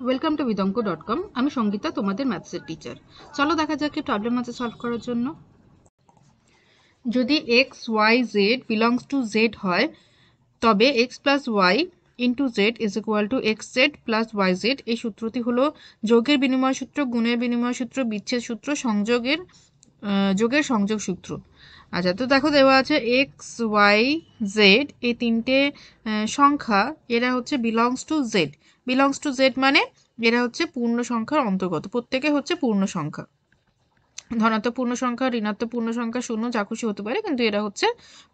Welcome to vidonko.com। আমি সঙ্গীতা, তোমাদের ম্যাথসের teacher. চলো দেখা যাক কি প্রবলেম আছে সলভ করার জন্য। যদি X Y Z belongs to Z হয় তবে X plus Y into Z is equal to X Z plus Y Z. এই সূত্রটি হলো যোগের বিনিময় সূত্র, গুণের বিনিময় সূত্র, বিচ্ছেদ সূত্র, যোগের সংযোগ সূত্র। আচ্ছা, তো দেখো দেওয়া আছে এক্স ওয়াই জেড এই তিনটে সংখ্যা, এরা হচ্ছে belongs to Z. Belongs to Z মানে এরা হচ্ছে পূর্ণ সংখ্যার অন্তর্গত, প্রত্যেকে হচ্ছে পূর্ণ সংখ্যা। ধনাত্মক পূর্ণ সংখ্যা, ঋণাত্মক পূর্ণ সংখ্যা, শূন্য যা খুশি হতে পারে, কিন্তু এরা হচ্ছে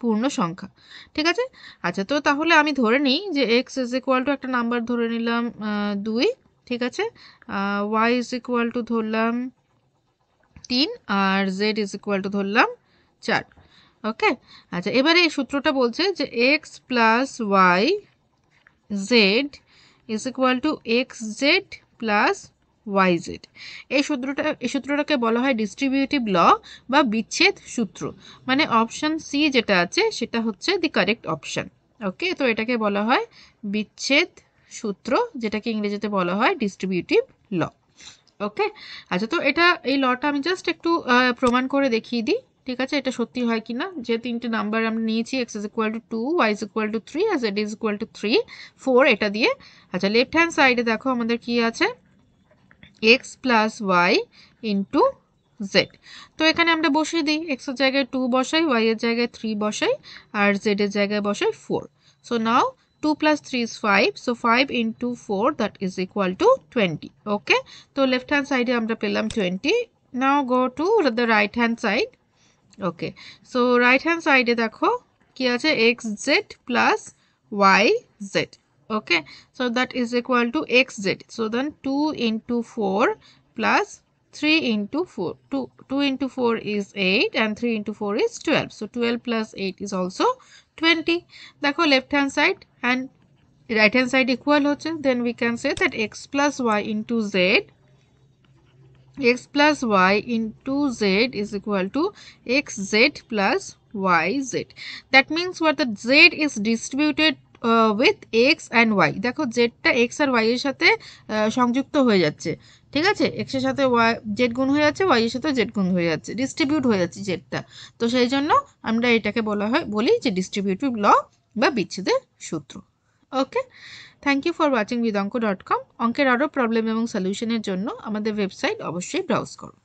পূর্ণ সংখ্যা। ঠিক আছে। আচ্ছা, তো তাহলে আমি ধরে নিই যে এক্স ইজ ইকুয়াল টু একটা নাম্বার ধরে নিলাম 2। ঠিক আছে। ওয়াই ইজ ইকুয়াল টু ধরলাম 3 আর জেড ইজ ইকুয়াল টু ধরলাম 4। ওকে। আচ্ছা, এবারে এই সূত্রটা বলছে যে X plus Y Z is equal to X Z plus Y Z. এই সূত্রটাকে বলা হয় ডিস্ট্রিবিউটিভ ল বা বিচ্ছেদ সূত্র। মানে অপশন সি যেটা আছে সেটা হচ্ছে দি কারেক্ট অপশন। ওকে, তো এটাকে বলা হয় বিচ্ছেদ সূত্র, যেটাকে ইংরেজিতে বলা হয় ডিস্ট্রিবিউটিভ ল। ওকে। আচ্ছা, তো এই লটা আমি জাস্ট একটু প্রমাণ করে দেখিয়ে দিই। ঠিক আছে, এটা সত্যি হয় কিনা। যে তিনটে নাম্বার আমরা নিয়েছি, X is equal to 2, Y is equal to 3 আর জেড ইজ ইকুয়াল টু 3, 4, এটা দিয়ে। আচ্ছা, লেফট হ্যান্ড সাইডে দেখো আমাদের কি আছে, X plus Y into Z. তো এখানে আমরা বসিয়ে দিই, এক্স এর জায়গায় 2 বসাই, ওয়াই এর জায়গায় 3 বসাই, আর জেড এর জায়গায় বসাই 4। So now 2 plus 3 is 5, so 5 into 4 that is equal to 20. Okay, তো left hand side এ আমরা পেলাম 20. Now go to the right hand side. Okay, so right hand side এ দেখো কি আছে, xz plus yz. Okay, so that is equal to xz. So then 2 into 4 plus 3 into 4. 2 into 4 is 8 and 3 into 4 is 12. So 12 plus 8 is also 20. দেখো left hand side and right hand side equal হচ্ছে, then we can say that x plus y into z, x plus y into z is equal to xz plus yz. That means what, the z is distributed with x and y. দেখো জেডটা x আর y এর সাথে সংযুক্ত হয়ে যাচ্ছে। ঠিক আছে, x এর সাথে y জেড গুণ হয়ে যাচ্ছে, y এর সাথে জেড গুণ হয়ে যাচ্ছে, ডিস্ট্রিবিউট হয়ে যাচ্ছে জেডটা। তো সেই জন্য আমরা এটাকে বলি যে ডিস্ট্রিবিউটিভ ল বা বিচ্ছেদের সূত্র। Okay, thank you for watching vidonko.com। অঙ্কের আরও প্রবলেম এবং সলিউশনের জন্য আমাদের ওয়েবসাইট অবশ্যই ব্রাউজ করো।